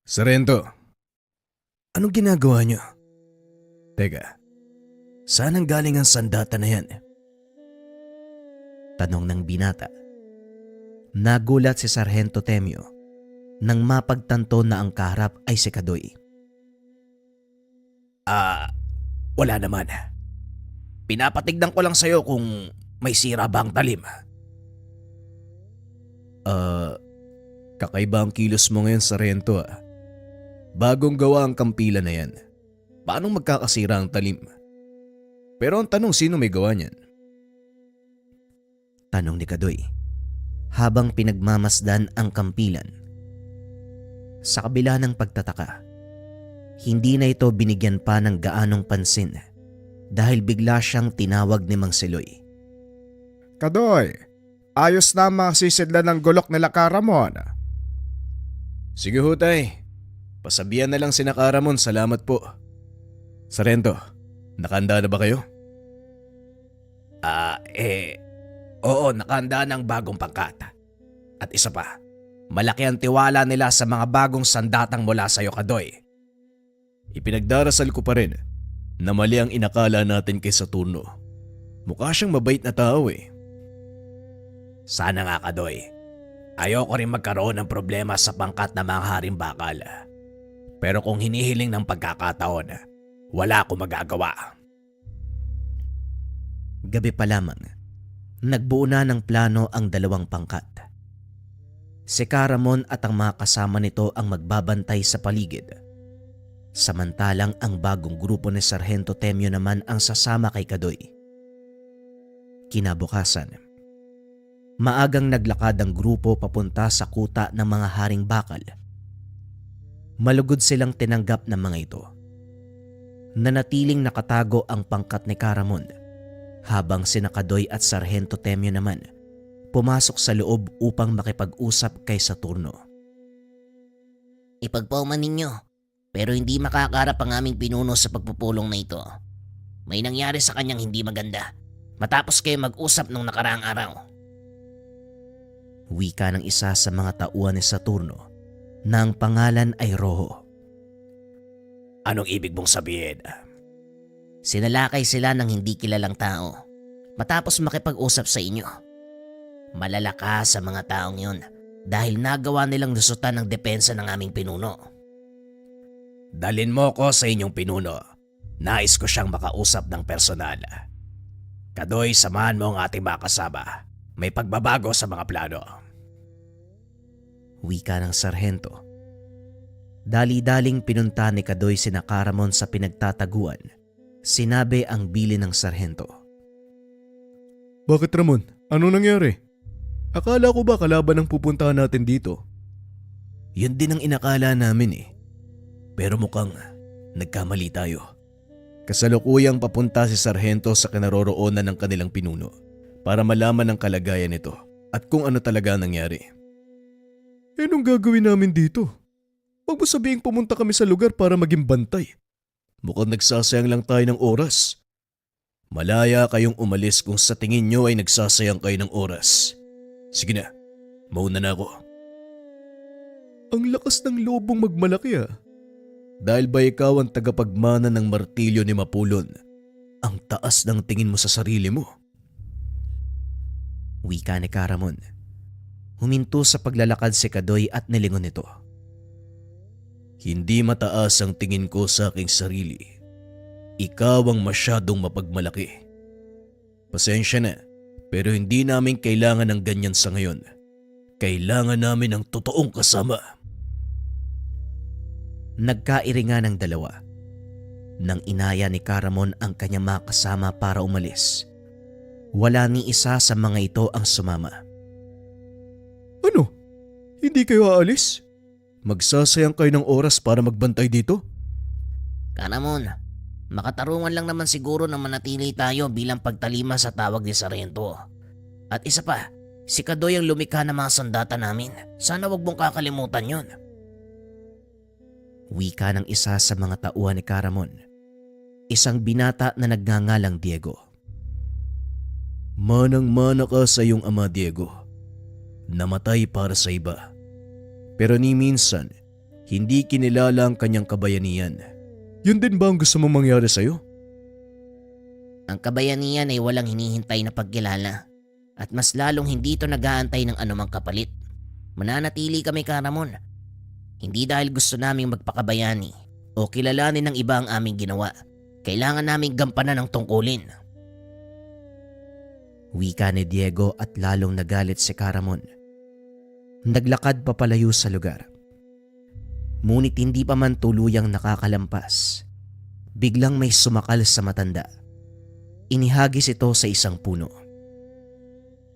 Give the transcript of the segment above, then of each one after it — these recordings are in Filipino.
Sarento, anong ginagawa niyo? Teka, saan ang galing ang sandata na yan? Tanong ng binata. Nagulat si Sargento Temyo nang mapagtanto na ang kaharap ay si Kadoy. Wala naman. Pinapatignan ko lang sa'yo kung may sira ba ang talim. Kakaiba ang kilos mo ngayon, Sarento ah. Bagong gawa ang kampila na yan. Paano magkakasira ang talim? Pero ang tanong, sino may gawa niyan? Tanong ni Kadoy habang pinagmamasdan ang kampilan. Sa kabila ng pagtataka, hindi na ito binigyan pa ng gaanong pansin dahil bigla siyang tinawag ni Mang Siloy. Kadoy, ayos na masisidlan ng gulok nila Karamon. Sige ho tay, pasabihan na lang si Nakaramon, salamat po. Sarento, nakahanda na ba kayo? Oo, nakahanda ng bagong pangkat. At isa pa, malaki ang tiwala nila sa mga bagong sandatang mula sa'yo, Kadoy. Ipinagdarasal ko pa rin na mali ang inakala natin kay Saturno. Mukha siyang mabait na tao eh. Sana nga, Kadoy. Ayoko rin magkaroon ng problema sa pangkat na mga haring bakal. Pero kung hinihiling ng pagkakataon, wala akong magagawa. Gabi pa lamang, nagbuo na ng plano ang dalawang pangkat. Si Karamon at ang mga kasama nito ang magbabantay sa paligid. Samantalang ang bagong grupo ni Sargento Temyo naman ang sasama kay Kadoy. Kinabukasan, maagang naglakad ang grupo papunta sa kuta ng mga haring bakal. Malugod silang tinanggap ng mga ito. Nanatiling nakatago ang pangkat ni Karamon habang sina Kadoy at Sargento Temyo naman pumasok sa loob upang makipag-usap kay Saturno. Ipagpauman ninyo, pero hindi makakarap ang aming pinuno sa pagpupulong na ito. May nangyari sa kanyang hindi maganda matapos kayo mag-usap nung nakaraang araw. Wika ng isa sa mga tauhan ni Saturno na ang pangalan ay Rojo. Anong ibig mong sabihin? Sinalakay sila ng hindi kilalang tao matapos makipag-usap sa inyo. Malalaka sa mga taong yun dahil nagawa nilang lusutan ng depensa ng aming pinuno. Dalin mo ko sa inyong pinuno. Nais ko siyang makausap ng personal. Kadoy, samahan mo ang ating mga kasama. May pagbabago sa mga plano. Wika ng sarhento. Dali-daling pinunta ni Kadoy si Nakaramon sa pinagtataguan. Sinabi ang bili ng sarhento. Bakit Ramon? Ano nangyari? Akala ko ba kalaban ang pupuntahan natin dito? Yun din ang inakala namin eh. Pero mukhang nagkamali tayo. Kasalukuyang papunta si Sargento sa kinaroroonan ng kanilang pinuno para malaman ang kalagayan nito at kung ano talaga nangyari. Eh anong gagawin namin dito? Huwag mo sabihing pumunta kami sa lugar para maging bantay. Mukhang nagsasayang lang tayo ng oras. Malaya kayong umalis kung sa tingin nyo ay nagsasayang kayo ng oras. Sige na, mauna na ako. Ang lakas ng lobong magmalaki ah. Dahil ba ikaw ang tagapagmana ng martilyo ni Mapulon? Ang taas ng tingin mo sa sarili mo. Wika ni Karamon. Huminto sa paglalakad si Kadoy at nilingon nito. Hindi mataas ang tingin ko sa aking sarili. Ikaw ang masyadong mapagmalaki. Pasensya na, pero hindi namin kailangan ng ganyan sa ngayon. Kailangan namin ng totoong kasama. Nagkairingan ng dalawa. Nang inaya ni Karamon ang kanyang mga kasama para umalis, wala ni isa sa mga ito ang sumama. Ano? Hindi kayo aalis? Magsasayang kayo ng oras para magbantay dito? Karamon, makatarungan lang naman siguro na manatili tayo bilang pagtalima sa tawag ni Sargento. At isa pa, si Kadoy ang lumikha ng mga sandata namin. Sana wag mong kakalimutan yon. Wika ng isa sa mga tauhan ni Karamon, isang binata na nagngangalang Diego. Manang-mana ka sa iyong ama, Diego. Namatay para sa iba. Pero ni minsan, Hindi kinilala ang kanyang kabayanihan. Yun din ba ang gusto mong mangyari sa'yo? Ang kabayanihan ay walang hinihintay na pagkilala at mas lalong hindi ito nag-aantay ng anumang kapalit. Mananatili kami, Karamon. Hindi dahil gusto naming magpakabayani o kilalanin ng iba ang aming ginawa. Kailangan naming gampanan ang tungkulin. Wika ni Diego at lalong nagalit si Caramon. Naglakad papalayo sa lugar. Ngunit hindi pa man tuluyang nakakalampas. Biglang may sumakal sa matanda. Inihagis ito sa isang puno.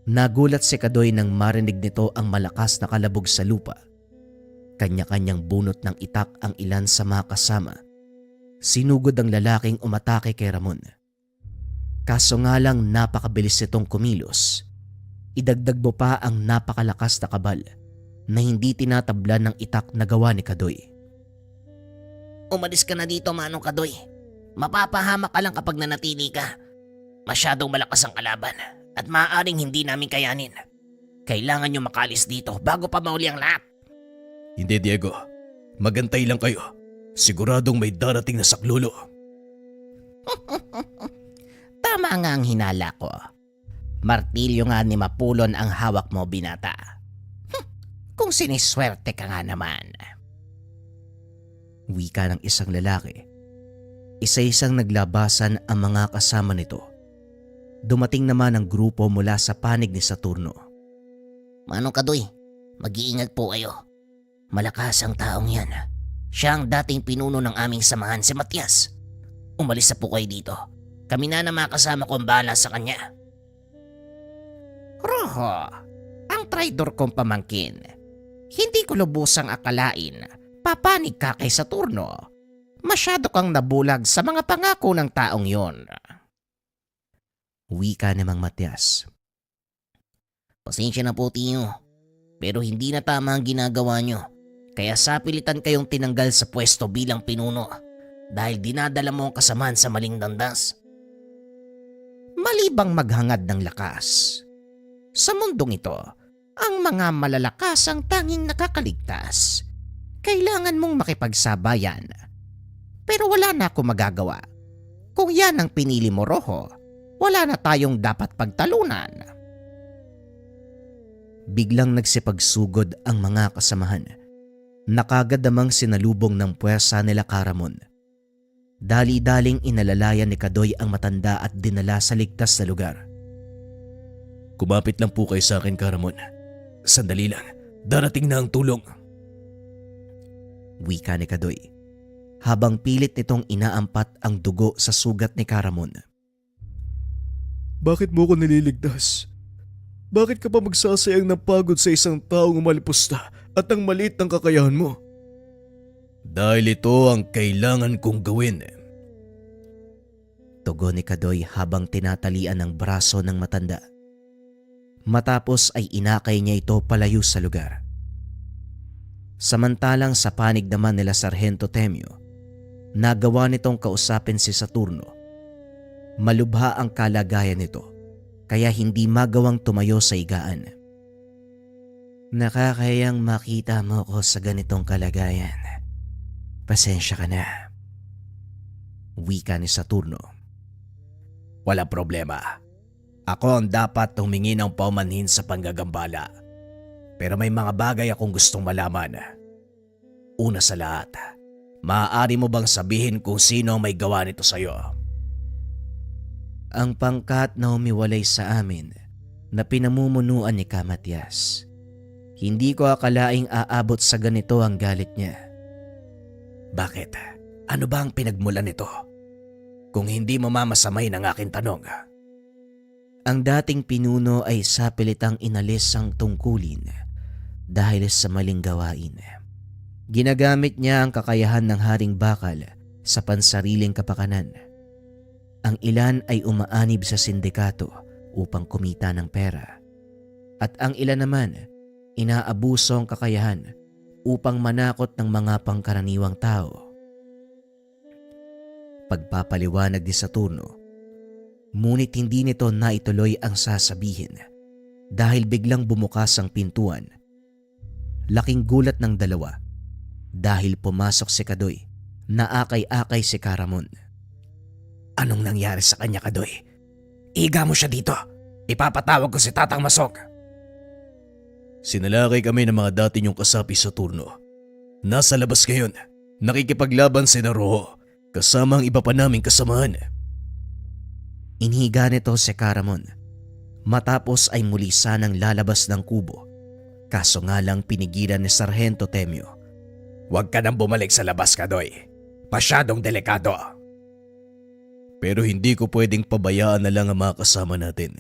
Nagulat si Kadoy nang marinig nito ang malakas na kalabog sa lupa. Kanya-kanyang bunot ng itak ang ilan sa mga kasama. Sinugod ang lalaking umatake kay Ramon. Kaso nga lang napakabilis nitong kumilos. Idagdag mo pa ang napakalakas na kabal na hindi tinatablan ng itak na gawa ni Kadoy. Umalis ka na dito, Manong Kadoy. Mapapahamak ka lang kapag nanatili ka. Masyadong malakas ang kalaban at maaaring hindi namin kayanin. Kailangan nyo makalis dito bago pa mauli ang lahat. Hindi, Diego. Magantay lang kayo. Siguradong may darating na saklulo. Tama nga ang hinala ko. Martilyo nga ni Mapulon ang hawak mo, binata. Kung siniswerte ka nga naman. Wika ng isang lalaki. Isa-isang naglabasan ang mga kasama nito. Dumating naman ang grupo mula sa panig ni Saturno. Manong Kadoy, mag-iingat po kayo. Malakas ang taong yan. Siya ang dating pinuno ng aming samahan, si Matias. Umalis na po kayo dito. Kami na mga kasama ko ang bahala sa kanya. Roho, ang traidor kong pamangkin. Hindi ko lubusang akalain. Papanig ka kay Saturno. Masyado kang nabulag sa mga pangako ng taong yon. Wika ni Mang Matias. Pasensya na po, Tiyo. Pero hindi na tama ang ginagawa nyo. Kaya sapilitan kayong tinanggal sa pwesto bilang pinuno dahil dinadala mo ang kasamaan sa maling landas. Mali bang maghangad ng lakas? Sa mundong ito, ang mga malalakas ang tanging nakakaligtas. Kailangan mong makipagsabayan. Pero wala na ako magagawa. Kung yan ang pinili mo, Roho, wala na tayong dapat pagtalunan. Biglang nagsipagsugod ang mga kasamahan. Nakagad namang sinalubong ng puwersa nila Caramon. Dali-daling inalalayan ni Kadoy ang matanda at dinala sa ligtas na lugar. Kumapit lang po kayo sa akin, Caramon. Sandali lang. Darating na ang tulong. Wika ni Kadoy. Habang pilit nitong inaampat ang dugo sa sugat ni Caramon. Bakit mo ko nililigtas? Bakit ka pa magsasayang ng pagod sa isang taong umalipusta at ang maliit ng kakayahan mo? Dahil ito ang kailangan kong gawin. Tugon ni Kadoy habang tinatalian ang braso ng matanda. Matapos ay inakay niya ito palayo sa lugar. Samantalang sa panig naman nila Sargento Temio, nagawa nitong kausapin si Saturno. Malubha ang kalagayan nito. Kaya hindi magawang tumayo sa higaan. Nakakayang makita mo ko sa ganitong kalagayan. Pasensya ka na. Wika ni Saturno. Walang problema. Ako ang dapat humingi ng paumanhin sa panggagambala. Pero may mga bagay akong gustong malaman. Una sa lahat, maaari mo bang sabihin kung sino ang may gawa nito sa'yo? Ang pangkat na umiwalay sa amin na pinamumunuan ni Kamatias. Hindi ko akalaing aabot sa ganito ang galit niya. Bakit? Ano ba ang pinagmulan nito? Kung hindi mo mamasamay ng aking tanong. Ang dating pinuno ay sapilitang inalis ang tungkulin dahil sa maling gawain. Ginagamit niya ang kakayahan ng Haring Bakal sa pansariling kapakanan. Ang ilan ay umaanib sa sindikato upang kumita ng pera. At ang ilan naman, inaabuso ang kakayahan upang manakot ng mga pangkaraniwang tao. Pagpapaliwanag ni Saturno, ngunit hindi nito naituloy ang sasabihin dahil biglang bumukas ang pintuan. Laking gulat ng dalawa dahil pumasok si Kadoy. Naakay-akay si Caramon. Anong nangyari sa kanya, Kadoy? Iga mo siya dito. Ipapatawag ko si Tatang Masok. Sinalakay kami ng mga dati niyong kasapi sa turno. Nasa labas ngayon. Nakikipaglaban si Roho kasama ang iba pa naming kasamahan. Inhiga nito si Caramon. Matapos ay muli sanang lalabas ng kubo. Kaso nga lang pinigilan ni Sargento Temyo. Huwag ka nang bumalik sa labas, Kadoy. Masyadong delikado. Pero hindi ko pwedeng pabayaan na lang ang mga kasama natin.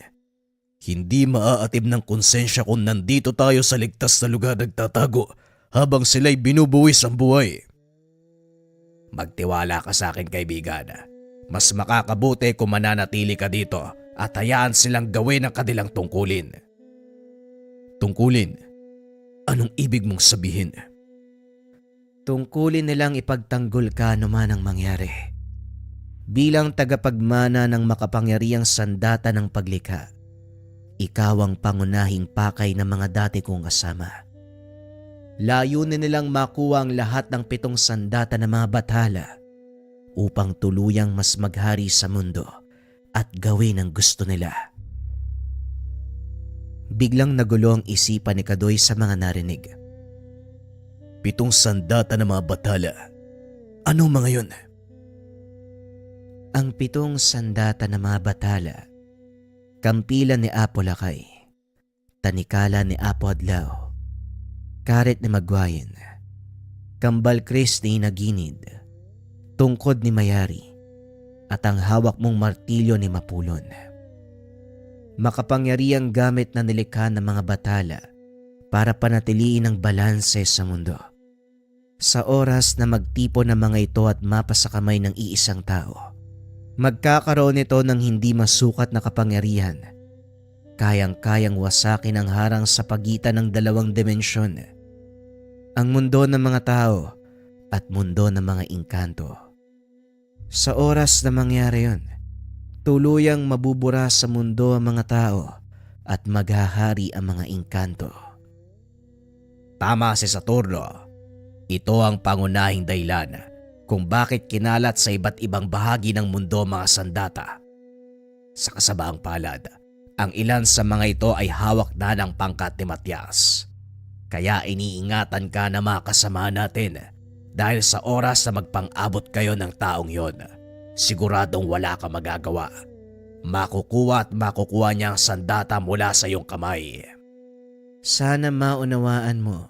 Hindi maaatib ng konsensya kung nandito tayo sa ligtas na lugar nagtatago habang sila'y binubuwis ang buhay. Magtiwala ka sa akin, kaibigan. Mas makakabuti kung mananatili ka dito at hayaan silang gawin ang kanilang tungkulin. Tungkulin? Anong ibig mong sabihin? Tungkulin nilang ipagtanggol ka anuman ang mangyari. Bilang tagapagmana ng makapangyarihang sandata ng paglikha, ikaw ang pangunahing pakay ng mga dati kong kasama. Layunin nilang makuha ang lahat ng 7 sandata ng mga bathala upang tuluyang mas maghari sa mundo at gawin ang gusto nila. Biglang nagulo ang isipan ni Kadoy sa mga narinig. 7 sandata ng mga bathala. Ano mga yun? Ang 7 sandata ng mga bathala, kampilan ni Apo Lakay, tanikala ni Apo Adlaw, karet ni Magwayin, kambal Chris ni Naginid, tungkod ni Mayari, at ang hawak mong martilyo ni Mapulon. Makapangyarihang gamit na nilikha ng mga batala para panatiliin ang balanse sa mundo. Sa oras na magtipon ng mga ito at mapa sa kamay ng iisang tao, magkakaroon ito ng hindi masukat na kapangyarihan. Kayang-kayang wasakin ang harang sa pagitan ng 2 dimensyon. Ang mundo ng mga tao at mundo ng mga engkanto. Sa oras na mangyari yun, tuluyang mabubura sa mundo ang mga tao at maghahari ang mga engkanto. Tama si Saturno. Ito ang pangunahing dahilan kung bakit kinalat sa iba't ibang bahagi ng mundo mga sandata. Sa kasabaang palad, ang ilan sa mga ito ay hawak na ng pangkat ni Matias. Kaya iniingatan ka na mga kasama natin dahil sa oras na magpang-abot kayo ng taong yon, siguradong wala ka magagawa. Makukuha at makukuha niya ang sandata mula sa iyong kamay. Sana maunawaan mo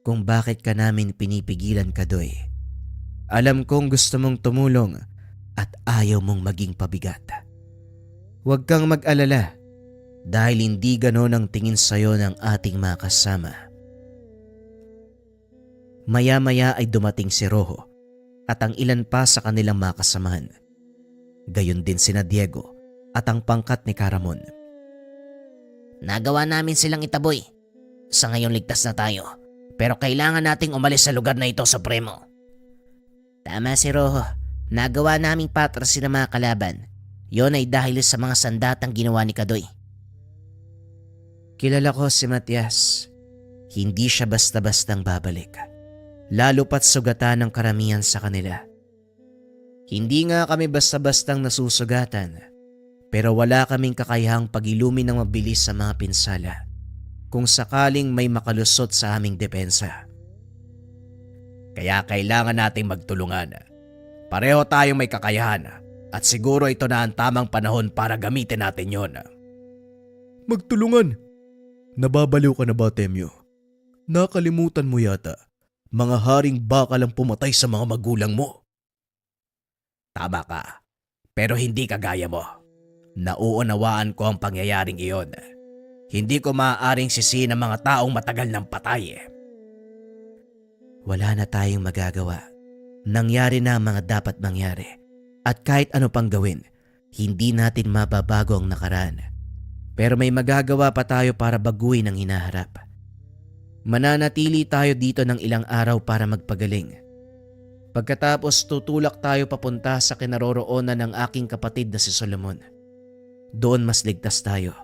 kung bakit ka namin pinipigilan, Kadoy. Alam kong gusto mong tumulong at ayaw mong maging pabigat. Huwag kang mag-alala dahil hindi ganon ang tingin sa'yo ng ating mga kasama. Maya-maya ay dumating si Rojo at ang ilan pa sa kanilang mga kasamahan. Gayon din sina Diego at ang pangkat ni Caramon. Nagawa namin silang itaboy. Sa ngayon ligtas na tayo. Pero kailangan nating umalis sa lugar na ito, Supremo. Tama si Rojo. Nagawa naming patrasin ng mga kalaban. Yon ay dahil sa mga sandatang ginawa ni Kadoy. Kilala ko si Matias. Hindi siya basta-bastang babalik. Lalo pat sugatan ng karamihan sa kanila. Hindi nga kami basta-bastang nasusugatan. Pero wala kaming kakayahang pag-ilumi ng mabilis sa mga pinsala kung sakaling may makalusot sa aming depensa. Kaya kailangan nating magtulungan. Pareho tayong may kakayahan at siguro ito na ang tamang panahon para gamitin natin yon. Magtulungan? Nababaliw ka na ba, Temyo? Nakalimutan mo yata, mga haring bakal ang pumatay sa mga magulang mo. Tama ka, pero hindi kagaya mo. Nauunawaan ko ang pangyayaring iyon. Hindi ko maaaring sisihin ang mga taong matagal nang patay. Wala na tayong magagawa. Nangyari na ang mga dapat mangyari. At kahit ano pang gawin, hindi natin mababago ang nakaraan. Pero may magagawa pa tayo para baguhin ang hinaharap. Mananatili tayo dito ng ilang araw para magpagaling. Pagkatapos tutulak tayo papunta sa kinaroroonan ng aking kapatid na si Solomon. Doon mas ligtas tayo.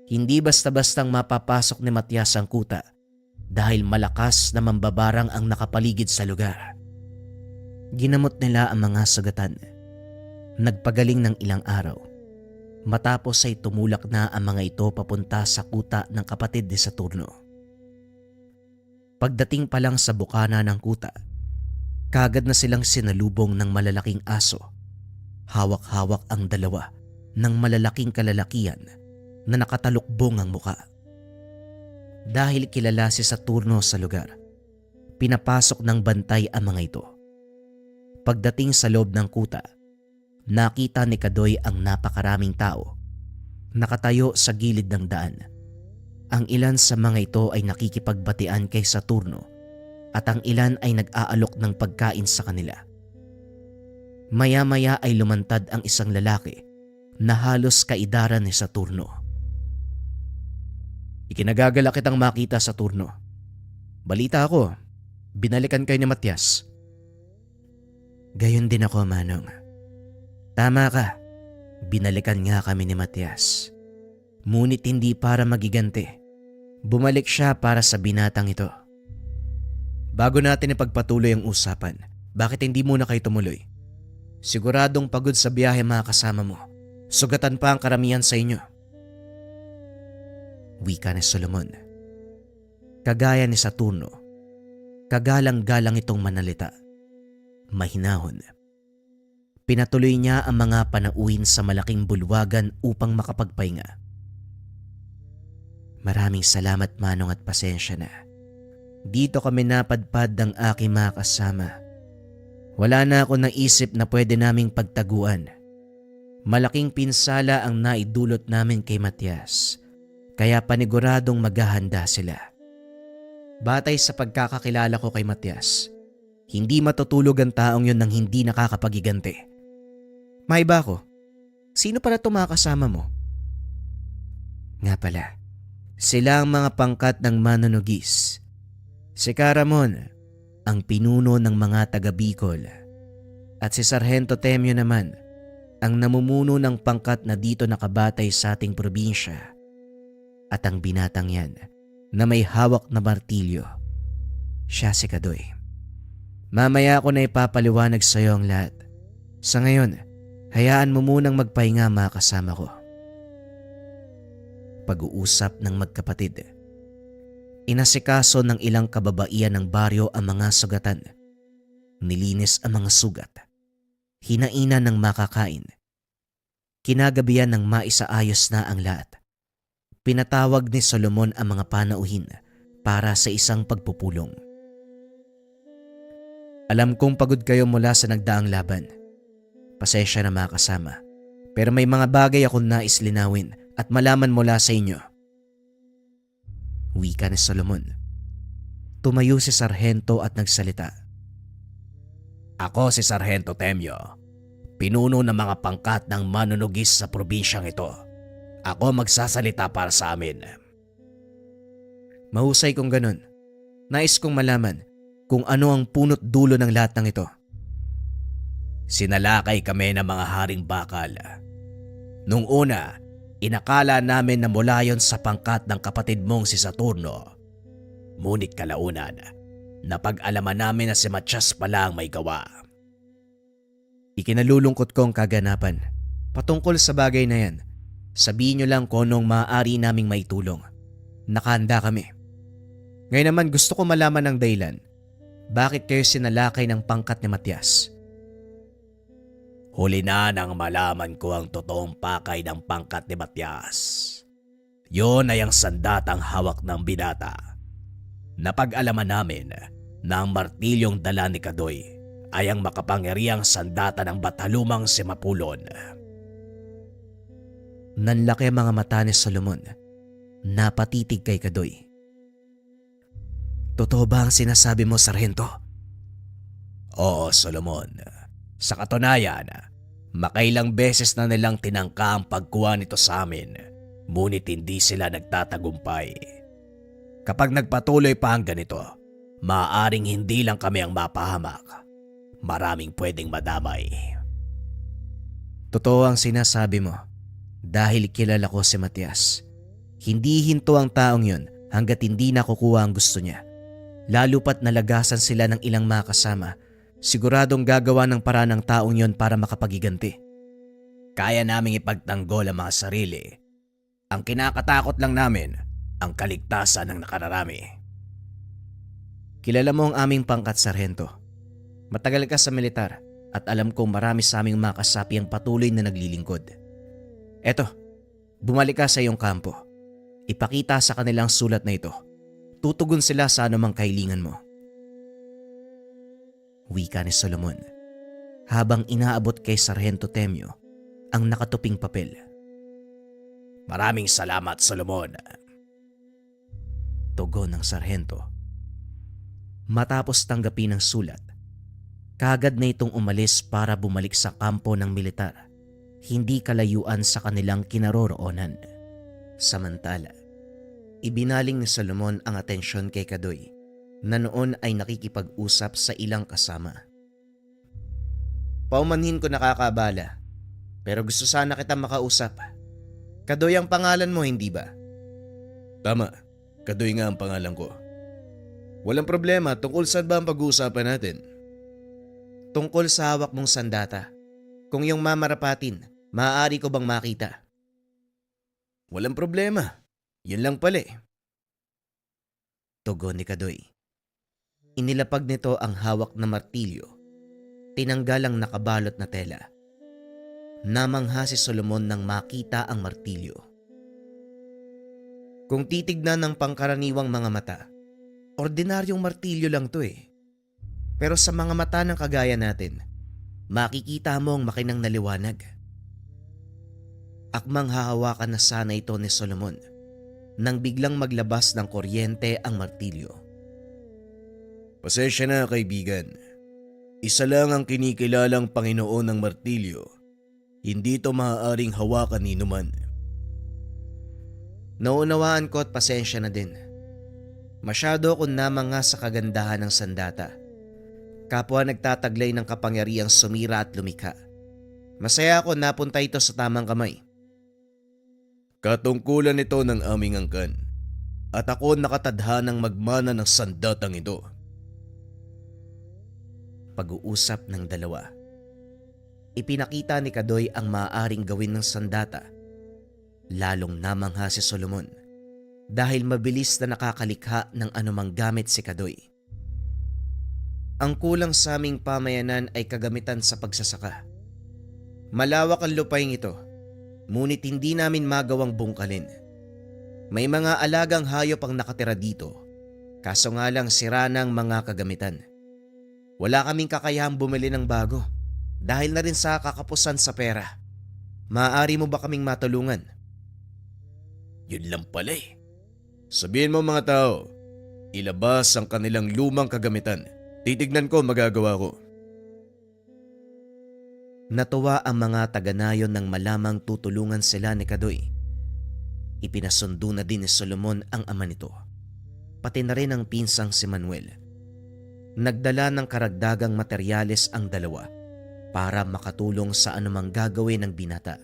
Hindi basta-bastang mapapasok ni Matias ang kuta dahil malakas na mambabarang ang nakapaligid sa lugar. Ginamot nila ang mga sugatan. Nagpagaling ng ilang araw. Matapos ay tumulak na ang mga ito papunta sa kuta ng kapatid ni Saturno. Pagdating pa lang sa bukana ng kuta, kagad na silang sinalubong ng malalaking aso. Hawak-hawak ang dalawa ng malalaking kalalakian na nakatalukbong ang muka. Dahil kilala si Saturno sa lugar, pinapasok ng bantay ang mga ito. Pagdating sa loob ng kuta, nakita ni Kadoy ang napakaraming tao nakatayo sa gilid ng daan. Ang ilan sa mga ito ay nakikipagbatian kay Saturno at ang ilan ay nag-aalok ng pagkain sa kanila. Maya-maya ay lumantad ang isang lalaki na halos kaidaran ni Saturno. Ikinagagala kitang makita, Saturno. Balita ako, binalikan kayo ni Matias. Gayon din ako, Manong. Tama ka, binalikan nga kami ni Matias. Ngunit hindi para magigante. Bumalik siya para sa binatang ito. Bago natin ipagpatuloy ang usapan, bakit hindi muna kayo tumuloy? Siguradong pagod sa biyahe mga kasama mo. Sugatan pa ang karamihan sa inyo. Wika ni Solomon. Kagaya ni Saturno, kagalang-galang itong manalita. Mahinahon. Pinatuloy niya ang mga panauhin sa malaking bulwagan upang makapagpahinga. Maraming salamat, Manong, at pasensya na. Dito kami napadpad ng aking mga kasama. Wala na ako naisip na pwede naming pagtaguan. Malaking pinsala ang naidulot namin kay Matias, kaya paniguradong maghahanda sila. Batay sa pagkakakilala ko kay Matias, hindi matutulog ang taong yun nang hindi nakakapagigante. May ba ko? Sino pala itong mga kasama mo? Nga pala, sila ang mga pangkat ng manunugis. Si Caramon, ang pinuno ng mga taga Bicol, at si Sargento Temyo naman, ang namumuno ng pangkat na dito nakabatay sa ating probinsya. At ang binatang yan na may hawak na martilyo, siya si Kadoy. Mamaya ko na ipapaliwanag sa iyo ang lahat. Sa ngayon, hayaan mo munang magpahinga mga kasama ko. Pag-uusap ng magkapatid. Inasikaso ng ilang kababaihan ng baryo ang mga sugatan. Nilinis ang mga sugat. Hinainan ng makakain. Kinagabihan ng maisaayos na ang lahat. Pinatawag ni Solomon ang mga panauhin para sa isang pagpupulong. Alam kong pagod kayo mula sa nagdaang laban. Pasensya na mga kasama, pero may mga bagay akong nais linawin at malaman mula sa inyo. Wika ni Solomon. Tumayo si Sargento at nagsalita. Ako si Sargento Temyo, pinuno ng mga pangkat ng manunugis sa probinsyang ito. Ako magsasalita para sa amin. Mahusay kung ganun. Nais kong malaman kung ano ang punot dulo ng lahat ng ito. Sinalakay kami ng mga haring bakal. Nung una, inakala namin na mula yon sa pangkat ng kapatid mong si Saturno. Ngunit kalaunan, napag-alaman namin na si Matias pala ang may gawa. Ikinalulungkot ko ang kaganapan. Patungkol sa bagay na yan, sabihin nyo lang kung anong maaari naming maitulong. Nakahanda kami. Ngayon naman gusto ko malaman ng dahilan. Bakit kayo sinalakay ng pangkat ni Matias? Huli na nang malaman ko ang totoong pakay ng pangkat ni Matias. Yon ay ang sandatang hawak ng binata. Napag-alaman namin na ang martilyong dala ni Kadoy ay ang makapangyarihang sandata ng Batalumang si Mapulon. Nanlaki ang mga mata ni Solomon. Napatitig kay Kadoy. Totoo ba ang sinasabi mo, Sargento? Oo, Solomon. Sa katunayan, makailang beses na nilang tinangka ang pagkuha nito sa amin, ngunit hindi sila nagtatagumpay. Kapag nagpatuloy pa ang ganito, maaaring hindi lang kami ang mapahamak. Maraming pwedeng madamay. Totoo ang sinasabi mo. Dahil kilala ko si Matias. Hindi hinto ang taong yun hanggat hindi nakukuha ang gusto niya. Lalo pat nalagasan sila ng ilang mga kasama, siguradong gagawa ng paraan ng taong yon para makapagiganti. Kaya naming ipagtanggol ang mga sarili. Ang kinakatakot lang namin, ang kaligtasan ng nakararami. Kilala mo ang aming pangkat, Sarhento. Matagal ka sa militar at alam kong marami sa aming mga kasapi ang patuloy na naglilingkod. Eto, bumalik ka sa iyong kampo. Ipakita sa kanilang sulat na ito. Tutugon sila sa anumang kahilingan mo. Wika ni Solomon habang inaabot kay Sarhento Temyo ang nakatuping papel. Maraming salamat, Solomon. Tugon ng Sarhento. Matapos tanggapin ang sulat, kaagad na itong umalis para bumalik sa kampo ng militar, hindi kalayuan sa kanilang kinaroroonan. Samantala, ibinaling ni Solomon ang atensyon kay Kadoy na noon ay nakikipag-usap sa ilang kasama. Paumanhin ko nakakabala, pero gusto sana kita makausap. Kadoy ang pangalan mo, hindi ba? Tama, Kadoy nga ang pangalan ko. Walang problema, tungkol saan ba ang pag-uusapan natin? Tungkol sa hawak mong sandata. Kung iyong mamarapatin, maaari ko bang makita? Walang problema, yun lang pala eh. Tugon ni Kadoy. Inilapag nito ang hawak na martilyo. Tinanggal ang nakabalot na tela. Namangha si Solomon nang makita ang martilyo. Kung titignan ng pangkaraniwang mga mata, ordinaryong martilyo lang to eh. Pero sa mga mata ng kagaya natin, makikita mo ang makinang na liwanag. Akmang hahawakan na sana ito ni Solomon nang biglang maglabas ng kuryente ang martilyo. Pasensya na, kaibigan. Isa lang ang kinikilalang Panginoon ng martilyo. Hindi ito maaaring hawakan ni numan. Naunawaan ko at pasensya na din. Masyado akong namangha sa kagandahan ng sandata. Kapwa nagtataglay ng kapangyarihang sumira at lumikha. Masaya ako napunta ito sa tamang kamay. Katungkulan ito ng aming angkan. At ako nakatadhanang magmana ng sandatang ito. Pag-uusap ng dalawa. Ipinakita ni Kadoy ang maaaring gawin ng sandata. Lalong namangha si Solomon dahil mabilis na nakakalikha ng anumang gamit si Kadoy. Ang kulang sa aming pamayanan ay kagamitan sa pagsasaka. Malawak ang lupain ito, ngunit hindi namin magawang bungkalin. May mga alagang hayop ang nakatira dito, kaso nga lang sira na ang mga kagamitan. Wala kaming kakayahang bumili ng bago dahil na rin sa kakapusan sa pera. Maaari mo ba kaming matulungan? Yun lang pala eh. Sabihin mo mga tao, ilabas ang kanilang lumang kagamitan. Titignan ko magagawa ko. Natuwa ang mga taga-nayon nang malamang tutulungan sila ni Kadoy. Ipinasundo na din ni Solomon ang ama nito, pati na rin ang pinsang si Manuel. Nagdala ng karagdagang materyales ang dalawa para makatulong sa anumang gagawin ng binata.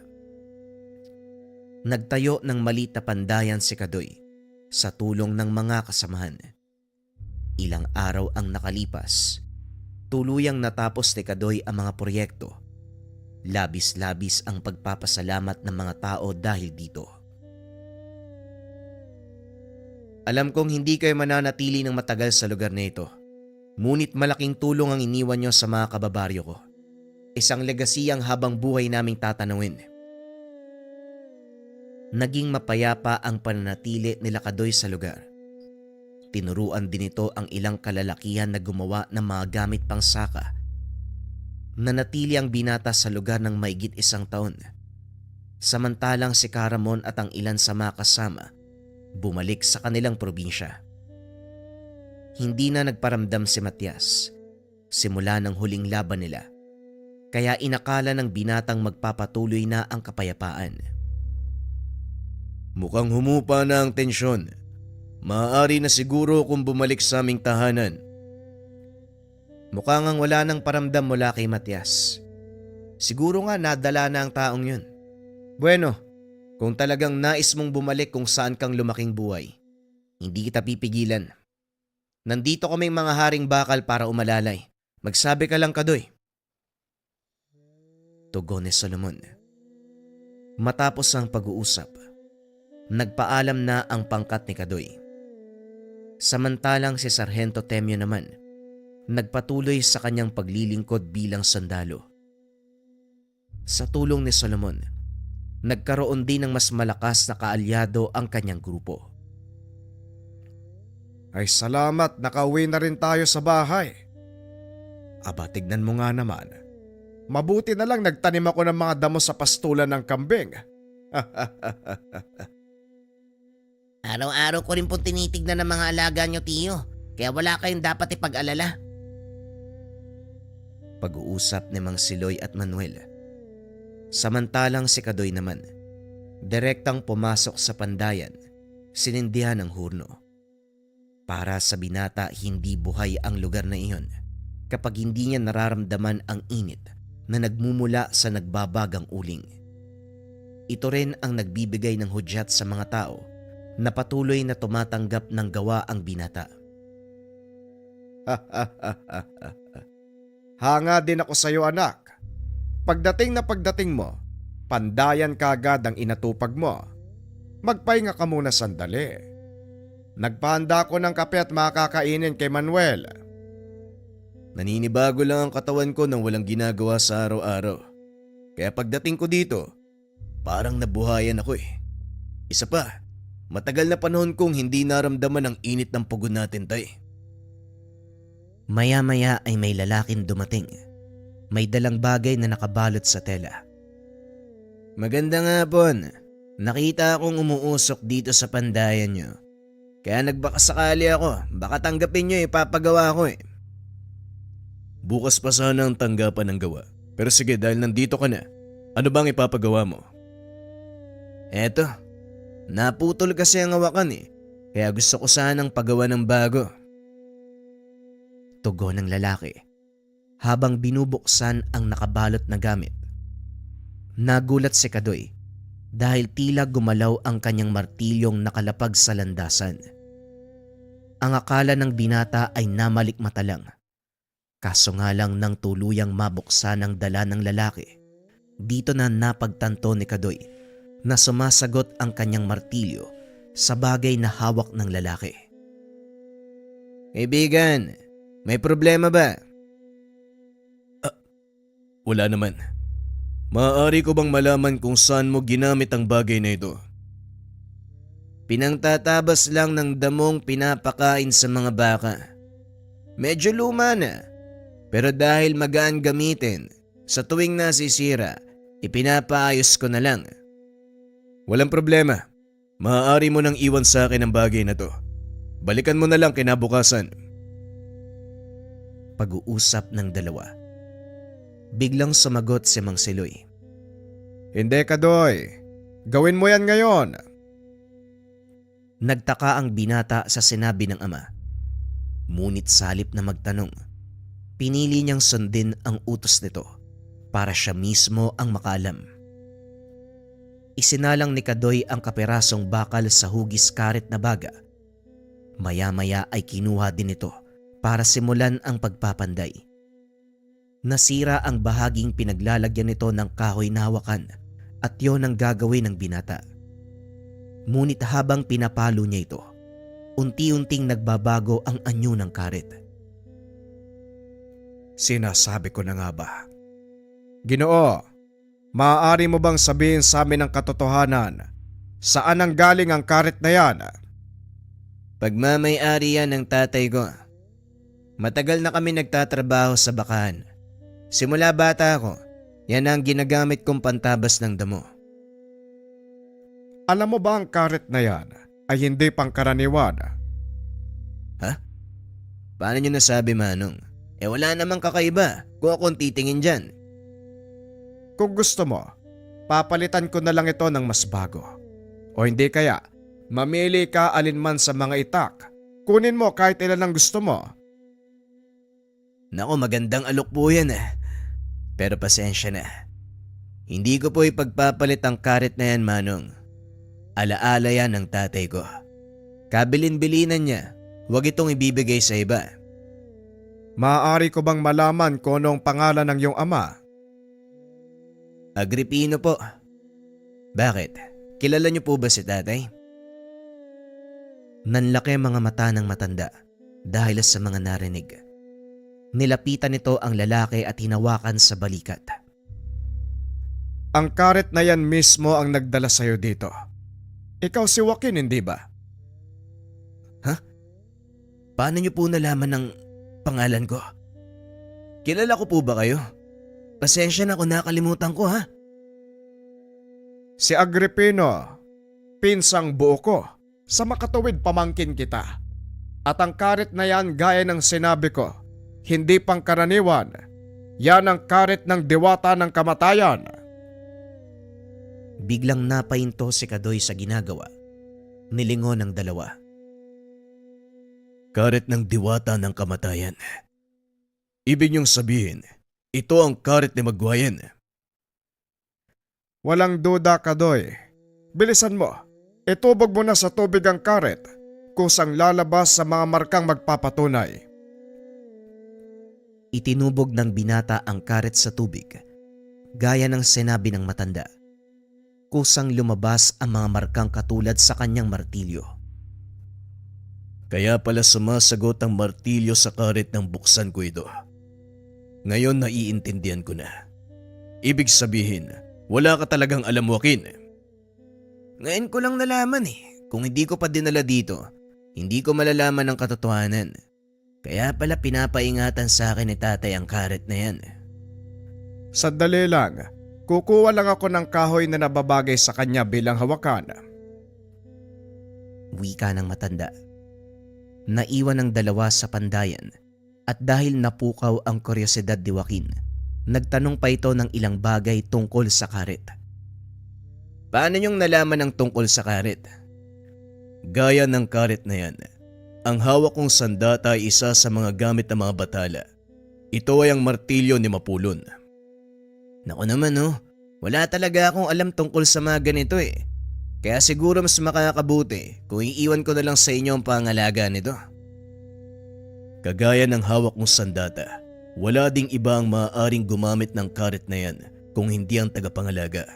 Nagtayo ng maliit na pandayan si Kadoy sa tulong ng mga kasamahan. Ilang araw ang nakalipas, tuluyang natapos ni Kadoy ang mga proyekto. Labis-labis ang pagpapasalamat ng mga tao dahil dito. Alam kong hindi kayo mananatili ng matagal sa lugar na ito, ngunit malaking tulong ang iniwan nyo sa mga kababaryo ko. Isang legasiyang habang buhay naming tatanawin. Naging mapayapa ang pananatili nila Kadoy sa lugar. Tinuruan din ito ang ilang kalalakihan na gumawa ng mga gamit pang saka. Nanatili ang binata sa lugar ng maigit 1 taon. Samantalang si Caramon at ang ilan sa mga kasama bumalik sa kanilang probinsya. Hindi na nagparamdam si Matias simula ng huling laban nila, kaya inakala ng binatang magpapatuloy na ang kapayapaan. Mukhang humupa na ang tensyon. Maaari na siguro kung bumalik sa aming tahanan. Mukhang ang wala nang paramdam mula kay Matias. Siguro nga nadala na ang taong yun. Bueno, kung talagang nais mong bumalik kung saan kang lumaking buhay, hindi kita pipigilan. Nandito kaming mga haring bakal para umalalay. Magsabi ka lang, Kadoy. Tugon ni Solomon. Matapos ang pag-uusap, nagpaalam na ang pangkat ni Kadoy. Samantalang si Sargento Temyo naman, nagpatuloy sa kanyang paglilingkod bilang sundalo. Sa tulong ni Solomon, nagkaroon din ng mas malakas na kaalyado ang kanyang grupo. Ay salamat, nakauwi na rin tayo sa bahay. Aba, tignan mo nga naman. Mabuti na lang nagtanim ako ng mga damo sa pastulan ng kambing. Araw-araw ko rin pong tinitignan ng mga alaga nyo, Tiyo. Kaya wala kayong dapat ipag-alala. Pag-uusap ni Mang Siloy at Manuel. Samantalang si Kadoy naman, direktang pumasok sa pandayan, sinindihan ng hurno. Para sa binata, hindi buhay ang lugar na iyon kapag hindi niya nararamdaman ang init na nagmumula sa nagbabagang uling. Ito rin ang nagbibigay ng hudyat sa mga tao na patuloy na tumatanggap ng gawa ang binata. Hanga din ako sa iyo, anak. Pagdating mo, pandayan ka agad ang inatupag mo. Magpahinga ka muna sandali. Nagpahanda ko ng kape at makakainin kay Manuel. Naninibago lang ang katawan ko nang walang ginagawa sa araw-araw. Kaya pagdating ko dito, parang nabuhayan ako eh. Isa pa, matagal na panahon kong hindi naramdaman ang init ng pagod natin, tay. Maya-maya ay may lalaking dumating. May dalang bagay na nakabalot sa tela. Magandang hapon. Nakita akong umuusok dito sa pandayan nyo. Kaya nagbakasakali ako, baka tanggapin nyo ipapagawa ko eh. Bukas pa sana ang tanggapan ng gawa. Pero sige, dahil nandito ka na, ano bang ipapagawa mo? Eto, naputol kasi ang hawakan eh. Kaya gusto ko sanang pagawa ng bago. Tugon ng lalaki habang binubuksan ang nakabalot na gamit. Nagulat si Kadoy dahil tila gumalaw ang kanyang martilyong nakalapag sa landasan. Ang akala ng binata ay namalikmata lang. Kaso nga lang nang tuluyang mabuksan ang dala ng lalaki, dito na napagtanto ni Kadoy na sumasagot ang kanyang martilyo sa bagay na hawak ng lalaki. Kaibigan, may problema ba? Wala naman. Maaari ko bang malaman kung saan mo ginamit ang bagay na ito? Pinangtatabas lang ng damong pinapakain sa mga baka. Medyo luma na, pero dahil magaan gamitin, sa tuwing nasisira, ipinapaayos ko na lang. Walang problema. Maaari mo nang iwan sa akin ang bagay na to. Balikan mo na lang kinabukasan. Pag-uusap ng dalawa. Biglang sumagot si Mang Siloy. Hindi, Kadoy. Gawin mo yan ngayon. Nagtaka ang binata sa sinabi ng ama. Ngunit sa halip na magtanong, pinili niyang sundin ang utos nito para siya mismo ang makaalam. Isinalang ni Kadoy ang kapirasong bakal sa hugis karet na baga. Maya-maya ay kinuha din ito para simulan ang pagpapanday. Nasira ang bahaging pinaglalagyan nito ng kahoy na hawakan at yon ang gagawin ng binata. Ngunit habang pinapalo niya ito, unti-unting nagbabago ang anyo ng karet. Sinasabi ko na nga ba? Ginoo, maaari mo bang sabihin sa amin ang katotohanan? Saan ang galing ang karet na yan? Pagmamay-ari yan ng tatay ko. Matagal na kami nagtatrabaho sa bakahan. Simula bata ako, yan ang ginagamit kong pantabas ng damo. Alam mo ba ang karet na yan ay hindi pangkaraniwan? Ha? Paano nyo nasabi, Manong? Wala namang kakaiba kung akong titingin dyan. Kung gusto mo, papalitan ko na lang ito ng mas bago. O hindi kaya, mamili ka alinman sa mga itak. Kunin mo kahit ilan ang gusto mo. Naku, magandang alok po yan eh. Pero pasensya na. Hindi ko po ipagpapalit ang karet na yan, Manong. Alaala yan ng tatay ko. Kabilin-bilinan niya. Huwag itong ibibigay sa iba. Maaari ko bang malaman kung anong pangalan ng iyong ama? Agripino po. Bakit? Kilala niyo po ba si tatay? Nanlaki ang mga mata ng matanda dahil sa mga narinig. Nilapitan nito ang lalaki at hinawakan sa balikat. Ang karet na yan mismo ang nagdala sa'yo dito. Ikaw si Joaquin, hindi ba? Paano niyo po nalaman ng pangalan ko? Kilala ko po ba kayo? Pasensya na kung nakalimutan ko ha. Si Agripino, pinsang buo ko, sa makatuwid pamangkin kita. At ang karet na yan gaya ng sinabi ko, hindi pangkaraniwan. Yan ang karet ng diwata ng kamatayan. Biglang napahinto si Kadoy sa ginagawa. Nilingon ng dalawa. Karet ng diwata ng kamatayan. Ibig niyong sabihin, ito ang karet ni Magwayan. Walang duda, Kadoy. Bilisan mo. Itubog mo na sa tubig ang karet, kusang lalabas sa mga markang magpapatunay. Itinubog ng binata ang karet sa tubig, gaya ng sinabi ng matanda. Kusang lumabas ang mga markang katulad sa kanyang martilyo. Kaya pala sumasagot ang martilyo sa karet ng buksan ko ito. Ngayon naiintindihan ko na. Ibig sabihin, wala ka talagang alam, Joaquin. Ngayon ko lang nalaman eh. Kung hindi ko pa dinala dito, hindi ko malalaman ang katotohanan. Kaya pala pinapaingatan sa akin ni tatay ang karet na yan. Sandali lang, kukuha lang ako ng kahoy na nababagay sa kanya bilang hawakan. Wika ng matanda. Naiwan ang dalawa sa pandayan at dahil napukaw ang kuryosidad ni Joaquin, nagtanong pa ito ng ilang bagay tungkol sa karet. Paano niyong nalaman ang tungkol sa karet? Gaya ng karet na yan, ang hawak kong sandata ay isa sa mga gamit ng mga batala. Ito ay ang martilyo ni Mapulon. Naku naman wala talaga akong alam tungkol sa mga ganito eh. Kaya siguro mas makakabuti kung iiwan ko na lang sa inyo ang pangalaga nito. Kagaya ng hawak mong sandata, wala ding iba ang maaaring gumamit ng karet na yan kung hindi ang tagapangalaga.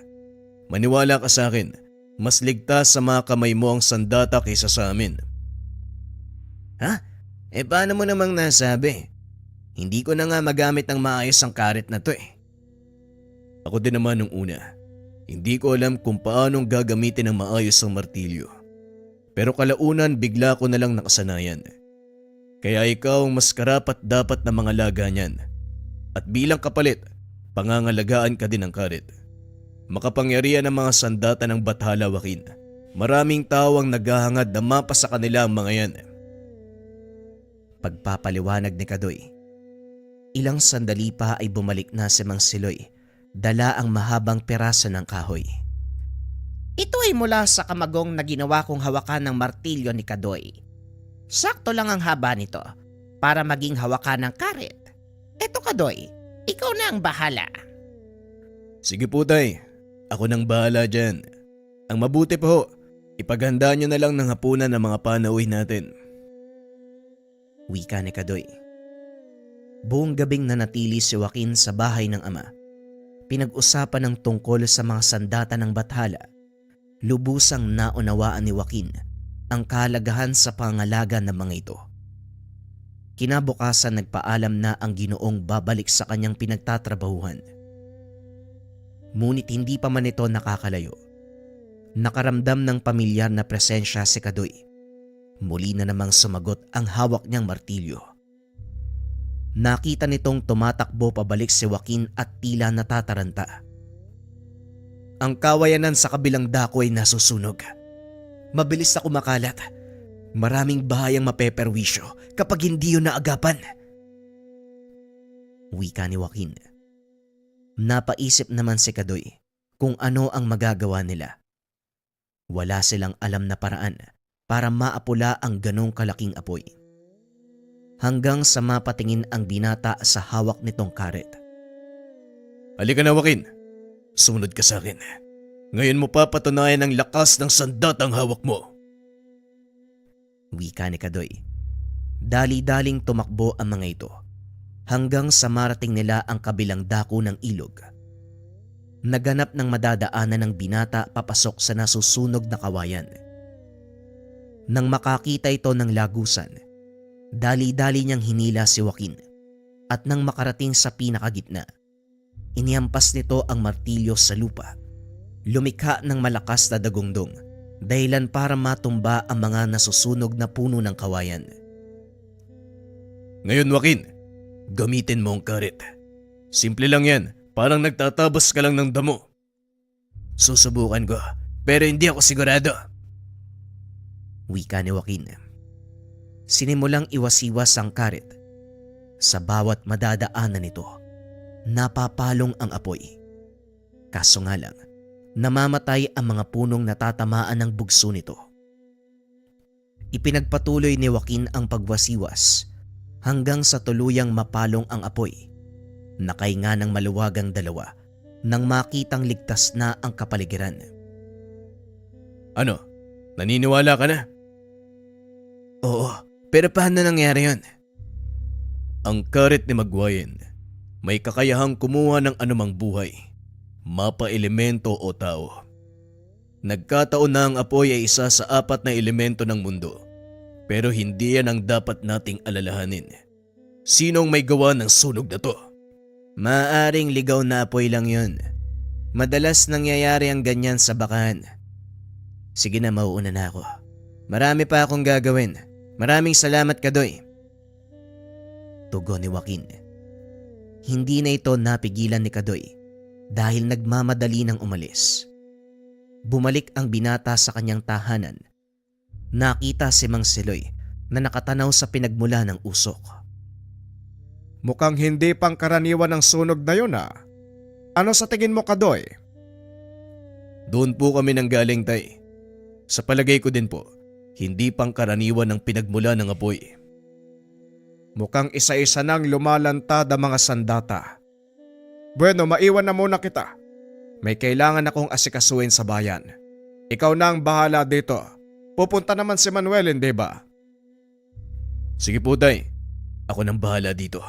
Maniwala ka sa akin, mas ligtas sa mga kamay mo ang sandata kaysa sa amin. Ha? Paano mo namang nasabi? Hindi ko na nga magamit ng maayos ang karet na to eh. Ako din naman nung una. Hindi ko alam kung paanong gagamitin ng maayos ang martilyo. Pero kalaunan bigla ko na lang nakasanayan. Kaya ikaw ang mas karapat dapat na mga laga niyan. At bilang kapalit, pangangalagaan ka din ng karet. Makapangyarihan ang mga sandata ng Bathala, Joaquin. Maraming tao ang naghahangad na mapa sa kanila ang mga yan. Pagpapaliwanag ni Kadoy. Ilang sandali pa ay bumalik na si Mang Siloy. Dala ang mahabang peraso ng kahoy. Ito ay mula sa kamagong na ginawa kong hawakan ng martilyo ni Kadoy. Sakto lang ang haba nito para maging hawakan ng karet. Eto Kadoy, ikaw na ang bahala. Sige po tay, ako nang bahala dyan. Ang mabuti pa ho, ipaghanda nyo na lang ng hapunan ng mga panauwi natin. Wika ni Kadoy. Buong gabing nanatili si Joaquin sa bahay ng ama. Pinag-usapan ng tungkol sa mga sandata ng Bathala. Lubusang naunawaan ni Joaquin ang kahalagahan sa pangalaga ng mga ito. Kinabukasan nagpaalam na ang Ginoong babalik sa kanyang pinagtatrabahuhan. Ngunit hindi pa man ito nakakalayo. Nakaramdam ng pamilyar na presensya si Kadoy. Muli na namang sumagot ang hawak niyang martilyo. Nakita nitong tumatakbo pabalik si Joaquin at tila natataranta. Ang kawayanan sa kabilang dako ay nasusunog. Mabilis na kumakalat. Maraming bahayang mapeperwisyo kapag hindi yun naagapan. Wika ni Joaquin. Napaisip naman si Kadoy kung ano ang magagawa nila. Wala silang alam na paraan para maapula ang ganong kalaking apoy. Hanggang sa mapatingin ang binata sa hawak nitong karet. Halika na, Joaquin. Sumunod ka sa akin. Ngayon mo papatunayan ang lakas ng sandatang hawak mo. Wika ni Kadoy. Dali-daling tumakbo ang mga ito hanggang sa marating nila ang kabilang dako ng ilog. Naganap ng madadaanan ng binata papasok sa nasusunog na kawayan. Nang makakita ito ng lagusan, dali-dali niyang hinila si Joaquin at nang makarating sa pinakagitna, inihampas nito ang martilyo sa lupa. Lumikha ng malakas na dagundong dahilan para matumba ang mga nasusunog na puno ng kawayan. Ngayon, Joaquin, gamitin mo ang karet. Simple lang yan, parang nagtatabas ka lang ng damo. Susubukan ko, pero hindi ako sigurado. Wika ni Joaquin. Sinimulang iwas-iwas ang karet. Sa bawat madadaanan nito, napapalong ang apoy. Kaso nga lang, namamatay ang mga punong natatamaan ng bugso nito. Ipinagpatuloy ni Joaquin ang pagwasiwas hanggang sa tuluyang mapalong ang apoy. Nakahinga ng maluwagang dalawa nang makitang ligtas na ang kapaligiran. Ano? Naniniwala ka na? Oo, pero paano nangyari yun? Ang karet ni Magwayen may kakayahang kumuha ng anumang buhay, mapa-elemento o tao. Nagkataon na ang apoy ay isa sa 4 na elemento ng mundo, pero hindi yan ang dapat nating alalahanin. Sinong may gawa ng sunog na to? Maaring ligaw na apoy lang yun. Madalas nangyayari ang ganyan sa bakahan. Sige na, mauuna na ako. Marami pa akong gagawin. Maraming salamat, Kadoy. Tugon ni Joaquin. Hindi na ito napigilan ni Kadoy dahil nagmamadali ng umalis. Bumalik ang binata sa kanyang tahanan. Nakita si Mang Siloy na nakatanaw sa pinagmula ng usok. Mukhang hindi pangkaraniwan ang sunog na yun ah. Ano sa tingin mo, Kadoy? Doon po kami nanggaling, tay. Sa palagay ko din po, hindi pangkaraniwan ang pinagmula ng apoy. Mukhang isa-isa nang lumalantad ang mga sandata. Bueno, maiwan na muna kita. May kailangan akong asikasuhin sa bayan. Ikaw na ang bahala dito. Pupunta naman si Manuel, hindi ba? Sige po, tay. Ako nang bahala dito.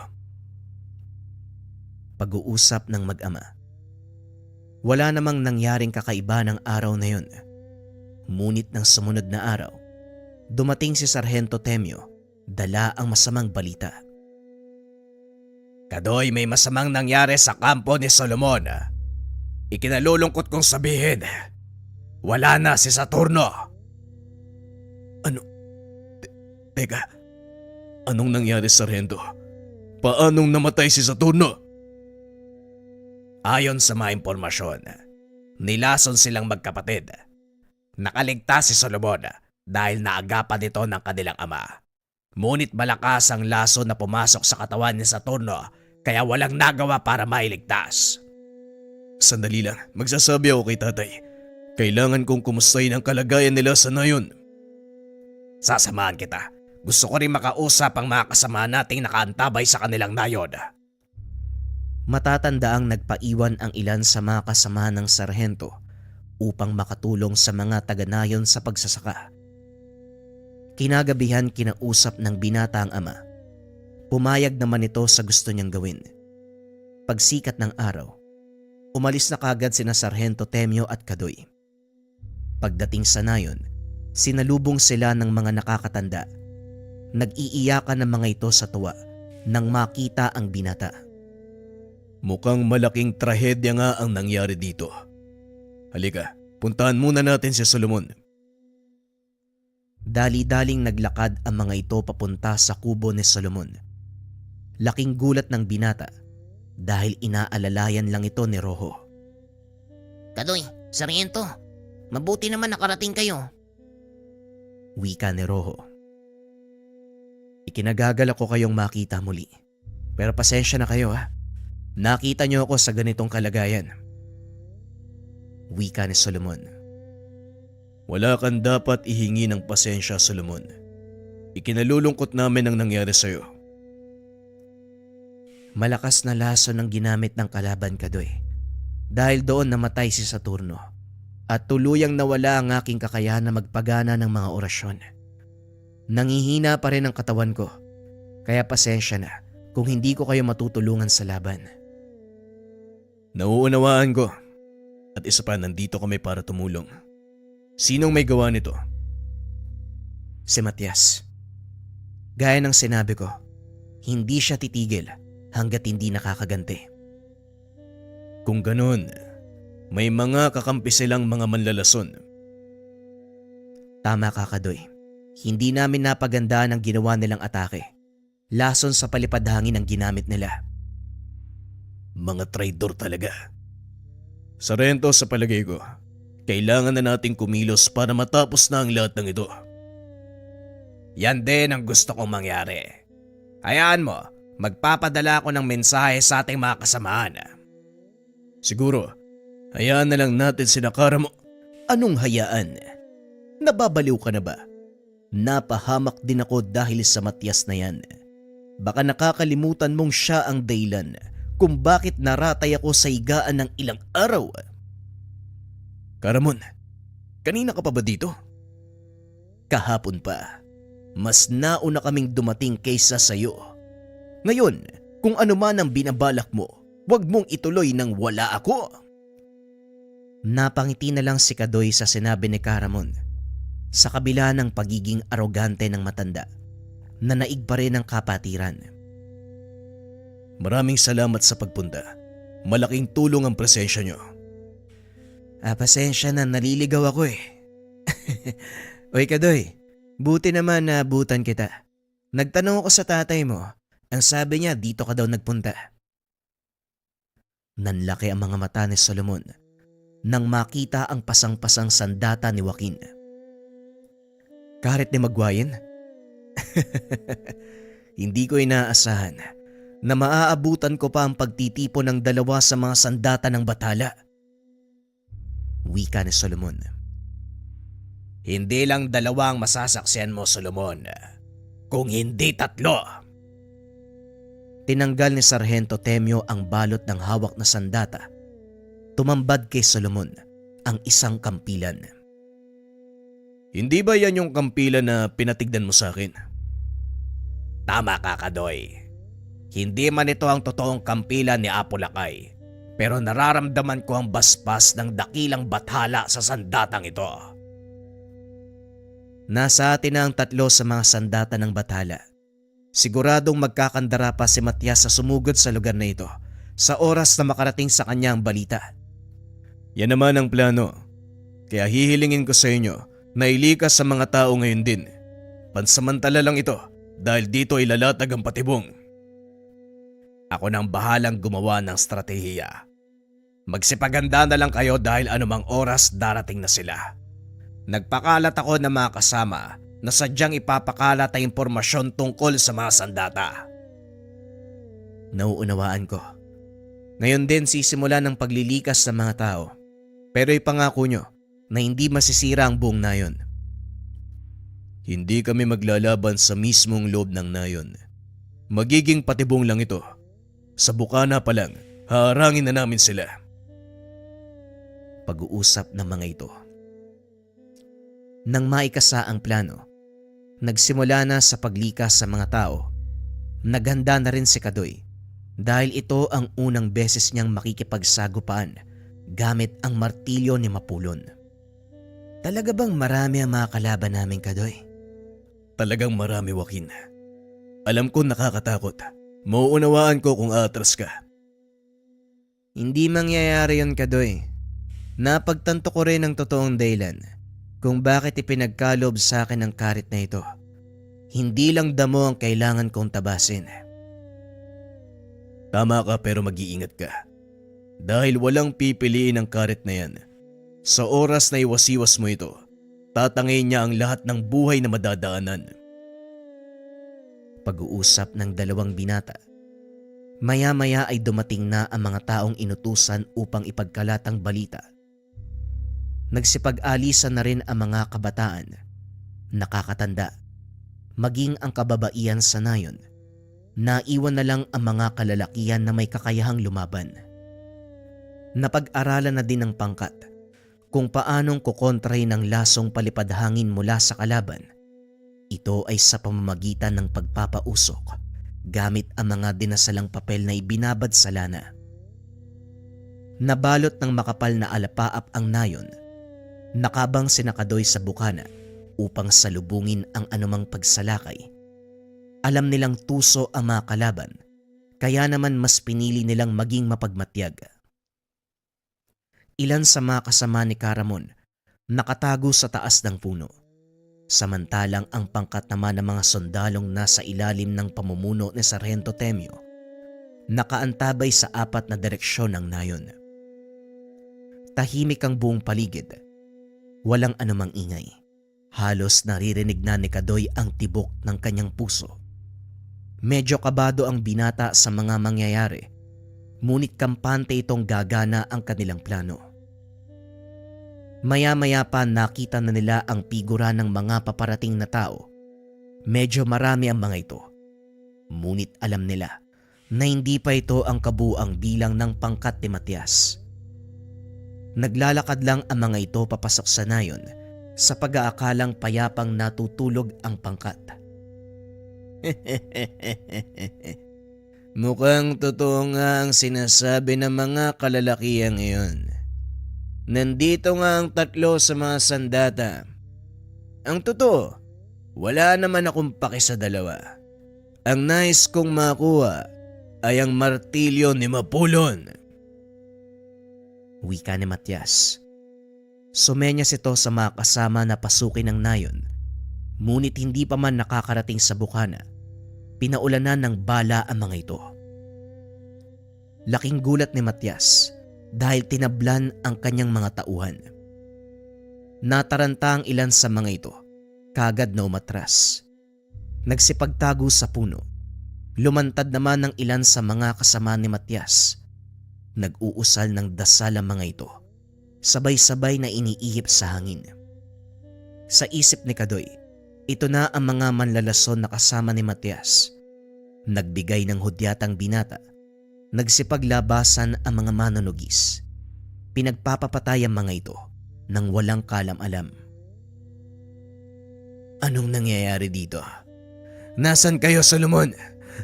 Pag-uusap ng mag-ama. Wala namang nangyaring kakaiba ng araw na yun. Ngunit ng sumunod na araw, dumating si Sargento Temyo, dala ang masamang balita. Kadoy, may masamang nangyari sa kampo ni Solomon. Ikinalulungkot kong sabihin, wala na si Saturno. Ano? Teka, anong nangyari, Sargento? Paanong namatay si Saturno? Ayon sa mga impormasyon, nilason silang magkapatid. Nakaligtas si Solomon dahil naagapan ito ng kanilang ama. Ngunit malakas ang laso na pumasok sa katawan ni Saturno kaya walang nagawa para mailigtas. Sandali lang, magsasabi ako kay tatay. Kailangan kong kumustahin ang kalagayan nila sa nayon. Sasamahan kita. Gusto ko rin makausap ang mga kasama nating nakaantabay sa kanilang nayon. Matatandaang nagpaiwan ang ilan sa mga kasama ng sarhento upang makatulong sa mga taga-nayon sa pagsasaka. Kinagabihan kinausap ng binata ang ama. Pumayag naman ito sa gusto niyang gawin. Pagsikat ng araw, umalis na kagad sina Sargento Temyo at Kadoy. Pagdating sa nayon, sinalubong sila ng mga nakakatanda. Nag-iiyakan ng mga ito sa tuwa nang makita ang binata. Mukhang malaking trahedya nga ang nangyari dito. Halika, puntahan muna natin si Solomon. Dali-daling naglakad ang mga ito papunta sa kubo ni Solomon. Laking gulat ng binata dahil inaalalayan lang ito ni Rojo. Kadoy, Sargento, mabuti naman nakarating kayo. Wika ni Rojo. Ikinagagal ako kayong makita muli. Pero pasensya na kayo ha. Nakita niyo ako sa ganitong kalagayan. Wika ni Solomon. Wala kang dapat ihingi ng pasensya, Solomon. Ikinalulungkot namin ang nangyari sa'yo. Malakas na laso ng ginamit ng kalaban, Kadoy. Dahil doon namatay si Saturno at tuluyang nawala ang aking kakayahan na magpagana ng mga orasyon. Nangihina pa rin ang katawan ko Kaya pasensya na kung hindi ko kayo matutulungan sa laban. Nauunawaan ko. At isa pa, nandito kami para tumulong. Sinong may gawa nito? Si Matias. Gaya ng sinabi ko, hindi siya titigil hanggat hindi nakakaganti. Kung ganun, may mga kakampi silang mga manlalason. Tama ka, Kadoy. Hindi namin napagandaan ang ginawa nilang atake. Lason sa palipad hangin ang ginamit nila. Mga traidor talaga. Sarento, sa palagay ko, kailangan na nating kumilos para matapos na ang lahat ng ito. Yan din ang gusto kong mangyari. Hayaan mo, magpapadala ako ng mensahe sa ating mga kasamahan. Siguro, hayaan na lang natin sina Karamo. Anong hayaan? Nababaliw ka na ba? Napahamak din ako dahil sa Matias na yan. Baka nakakalimutan mong siya ang dahilan kung bakit naratay ako sa higaan ng ilang araw. Karamon, kanina ka pa ba dito? Kahapon pa. Mas nauna kaming dumating kaysa sayo. Ngayon, kung ano man ang binabalak mo, huwag mong ituloy nang wala ako. Napangiti na lang si Kadoy sa sinabi ni Karamon. Sa kabila ng pagiging arogante ng matanda, nanaig pa rin ang kapatiran. Maraming salamat sa pagpunta. Malaking tulong ang presensya nyo. Pasensya na, naliligaw ako eh. Oy Kadoy, buti naman na abutan kita. Nagtanong ako sa tatay mo. Ang sabi niya dito ka daw nagpunta. Nanlaki ang mga mata ni Solomon nang makita ang pasang-pasang sandata ni Joaquin. Karit ni Magwayin? Hindi ko inaasahan na maaabutan ko pa ang pagtitipon ng dalawa sa mga sandata ng batala. Wika ni Solomon. Hindi lang dalawang masasaksihan mo, Solomon. Kung hindi 3. Tinanggal ni Sargento Temyo ang balot ng hawak na sandata. Tumambad kay Solomon ang isang kampilan. Hindi ba yan yung kampilan na pinatigdan mo sa akin? Tama ka, Kadoy. Hindi man ito ang totoong kampilan ni Apo Lakay, pero nararamdaman ko ang basbas ng dakilang bathala sa sandatang ito. Nasa atin na ang 3 sa mga sandata ng bathala. Siguradong magkakandara pa si Matias sa sumugod sa lugar na ito sa oras na makarating sa kanya ang balita. Yan naman ang plano. Kaya hihilingin ko sa inyo na ilikas sa mga tao ngayon din. Pansamantala lang ito dahil dito ay lalatag ang patibong. Ako nang bahalang gumawa ng stratehiya. Magsipaganda na lang kayo dahil anumang oras darating na sila. Nagpakalat ako ng mga kasama na sadyang ipapakalat ang impormasyon tungkol sa mga sandata. Nauunawaan ko. Ngayon din sisimula ng paglilikas sa mga tao. Pero ipangako nyo na hindi masisira ang buong nayon. Hindi kami maglalaban sa mismong loob ng nayon. Magiging patibong lang ito. Sa bukana pa lang, haharangin na namin sila. Pag-uusap ng mga ito. Nang maikasa ang plano, nagsimula na sa paglikas sa mga tao. Naghanda na rin si Kadoy dahil ito ang unang beses niyang makikipagsagupaan gamit ang martilyo ni Mapulon. Talaga bang marami ang mga kalaban namin, Kadoy? Talagang marami, Joaquin. Alam ko nakakatakot. Mauunawaan ko kung atras ka. Hindi mangyayari yun, Kadoy. Napagtanto ko rin ang totoong dahilan kung bakit ipinagkalob sa akin ang karit na ito. Hindi lang damo ang kailangan kong tabasin. Tama ka pero mag-iingat ka. Dahil walang pipiliin ang karit na yan. Sa oras na iwasiwas mo ito, tatangayin niya ang lahat ng buhay na madadaanan. Pag-uusap ng dalawang binata. Maya-maya ay dumating na ang mga taong inutusan upang ipagkalat ang balita. Nagsipag-alisan na rin ang mga kabataan, nakakatanda, maging ang kababaihan sa nayon. Naiwan na lang ang mga kalalakihan na may kakayahang lumaban. Napag-aralan na din ng pangkat kung paanong kukontrahin ang lasong palipad hangin mula sa kalaban. Ito ay sa pamamagitan ng pagpapausok gamit ang mga dinasalang papel na ibinabad sa lana. Nabalot ng makapal na alapaap ang nayon, nakabang sina Kadoy sa bukana upang salubungin ang anumang pagsalakay. Alam nilang tuso ang mga kalaban, kaya naman mas pinili nilang maging mapagmatyag. Ilan sa mga kasama ni Caramon nakatago sa taas ng puno, samantalang ang pangkat naman ng mga sundalong nasa ilalim ng pamumuno ni Sargento Temio nakaantabay sa 4 na direksyon ng nayon. Tahimik ang buong paligid, walang anumang ingay. Halos naririnig na ni Kadoy ang tibok ng kanyang puso. Medyo kabado ang binata sa mga mangyayari, ngunit kampante itong gagana ang kanilang plano. Maya-maya pa nakita na nila ang figura ng mga paparating na tao. Medyo marami ang mga ito, ngunit alam nila na hindi pa ito ang kabuang bilang ng pangkat ni Matias. Naglalakad lang ang mga ito papasok sa nayon sa pag-aakalang payapang natutulog ang pangkat. Mukhang totoo nga ang sinasabi ng mga kalalakihang iyon. Nandito nga ang 3 sa mga sandata. Ang totoo, wala naman akong paki sa 2. Ang nais kong makuha ay ang martilyo ni Mapulon. Wika ni Matias. Sumenyas ito sa mga kasama na pasukin ng nayon, ngunit hindi pa man nakakarating sa bukana. Pinaulanan ng bala ang mga ito. Laking gulat ni Matias dahil tinablan ang kanyang mga tauhan. Nataranta ang ilan sa mga ito, kagad na umatras. Nagsipagtago sa puno. Lumantad naman ang ilan sa mga kasama ni Matias. Nag-uusal ng dasal ang mga ito, sabay-sabay na iniihip sa hangin. Sa isip ni Kadoy, ito na ang mga manlalason na kasama ni Matias. Nagbigay ng hudyatang binata, nagsipaglabasan ang mga manunugis. Pinagpapapatay ang mga ito nang walang kalam-alam. Anong nangyayari dito? Nasaan kayo, Solomon?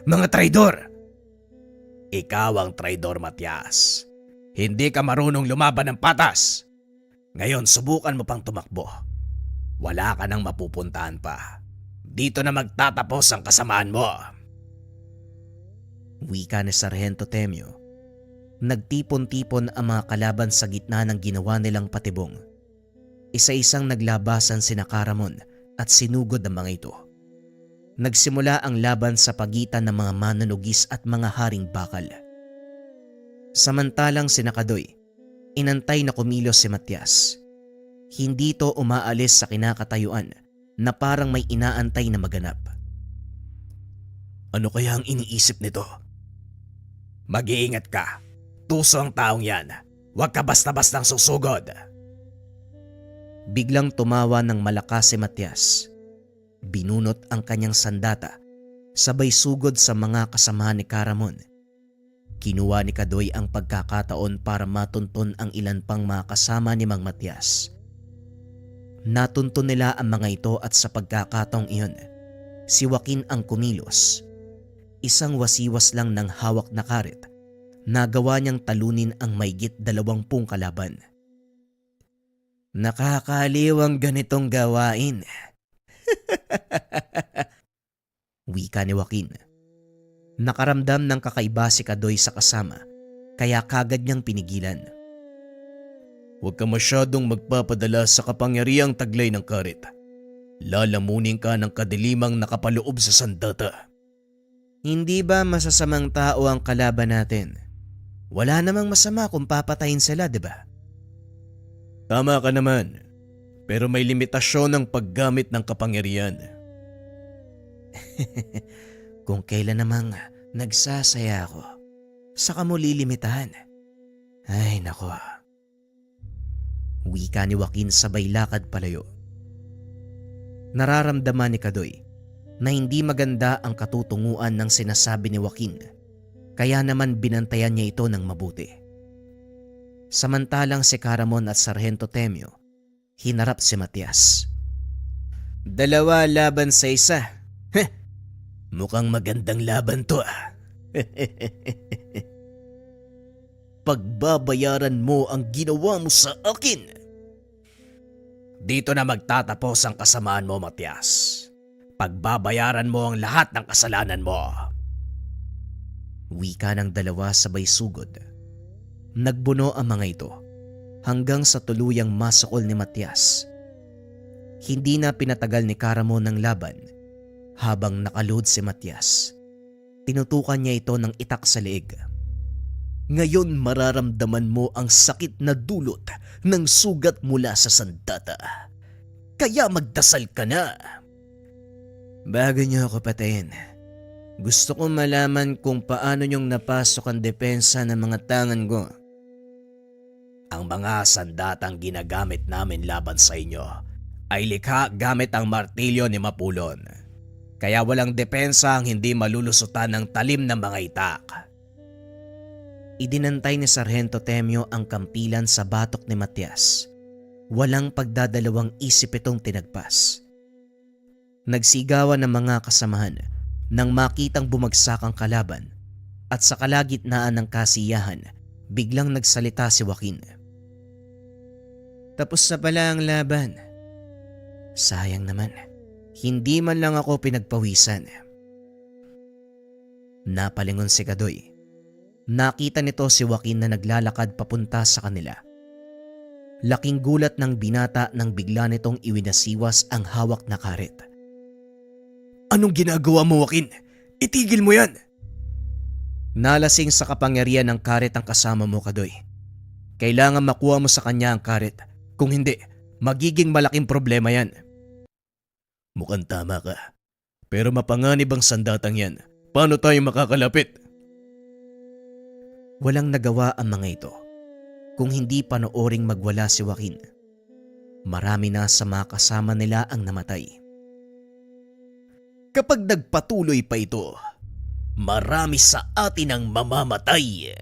Mga traidor! Ikaw ang traidor, Matias. Hindi ka marunong lumaban ng patas. Ngayon subukan mo pang tumakbo. Wala ka nang mapupuntahan pa. Dito na magtatapos ang kasamaan mo. Wika ni Sargento Temio. Nagtipon-tipon ang mga kalaban sa gitna ng ginawa nilang patibong. Isa-isang naglabasan sina Caramon at sinugod ang mga ito. Nagsimula ang laban sa pagitan ng mga manunugis at mga haring bakal. Samantalang sina Kadoy, inantay na kumilos si Matias. Hindi to umaalis sa kinakatayuan na parang may inaantay na maganap. Ano kaya ang iniisip nito? Mag-iingat ka. Tuso ang taong yan. Huwag ka basta-bastang susugod. Biglang tumawa ng malakas si Matias. Binunot ang kanyang sandata, sabay sugod sa mga kasama ni Caramon. Kinuha ni Kadoy ang pagkakataon para matunton ang ilan pang mga kasama ni Mang Matias. Natunton nila ang mga ito at sa pagkakataong iyon, si Joaquin ang kumilos. Isang wasiwas lang ng hawak na karet, nagawa niyang talunin ang maigit 20 kalaban. Nakakaliw ang ganitong gawain. Wika ni Joaquin. Nakaramdam ng kakaiba si Kadoy sa kasama, kaya kagad niyang pinigilan. Huwag ka masyadong magpapadala sa kapangyarihang taglay ng karet. Lalamunin ka ng kadilimang nakapaloob sa sandata. Hindi ba masasamang tao ang kalaban natin? Wala namang masama kung papatayin sila, di ba? Tama ka naman. Pero may limitasyon ng paggamit ng kapangyarihan. Kung kailan namang nagsasaya ako, saka mo lilimitahan. Ay nako. Wika ni Joaquin sabay lakad palayo. Nararamdaman ni Kadoy na hindi maganda ang katutunguan ng sinasabi ni Joaquin, kaya naman binantayan niya ito ng mabuti. Samantalang si Caramon at Sargento Temio, hinarap si Matias. 2 laban sa 1. Mukhang magandang laban to ah. Pagbabayaran mo ang ginawa mo sa akin. Dito na magtatapos ang kasamaan mo, Matias. Pagbabayaran mo ang lahat ng kasalanan mo. Wika ng dalawa sabay sugod. Nagbuno ang mga ito hanggang sa tuluyang masukol ni Matias. Hindi na pinatagal ni Caramon ng laban. Habang nakalood si Matias, tinutukan niya ito ng itak sa leeg. Ngayon mararamdaman mo ang sakit na dulot ng sugat mula sa sandata. Kaya magdasal ka na. Bago niyo ako patayin, gusto kong malaman kung paano niyong napasok ang depensa ng mga tangan ko. Ang mga sandatang ginagamit namin laban sa inyo ay likha gamit ang martilyo ni Mapulon. Kaya walang depensa ang hindi malulusutan ng talim ng mga itak. Idinantay ni Sargento Temyo ang kampilan sa batok ni Matias. Walang pagdadalawang isip itong tinagpas. Nagsigawan ng mga kasamahan nang makitang bumagsak ang kalaban at sa kalagitnaan ng kasiyahan, biglang nagsalita si Joaquin. Tapos na pala ang laban. Sayang naman. Hindi man lang ako pinagpawisan. Napalingon si Kadoy. Nakita nito si Joaquin na naglalakad papunta sa kanila. Laking gulat ng binata nang bigla nitong iwinasiwas ang hawak na karet. Anong ginagawa mo, Joaquin? Itigil mo yan! Nalasing sa kapangyarihan ng karet ang kasama mo, Kadoy. Kailangan makuha mo sa kanya ang karet. Kung hindi, magiging malaking problema yan. Mukhang tama ka. Pero mapanganib ang sandatang yan. Paano tayo makakalapit? Walang nagawa ang mga ito kung hindi panooring magwala si Joaquin. Marami na sa mga kasama nila ang namatay. Kapag nagpatuloy pa ito, marami sa atin ang mamamatay.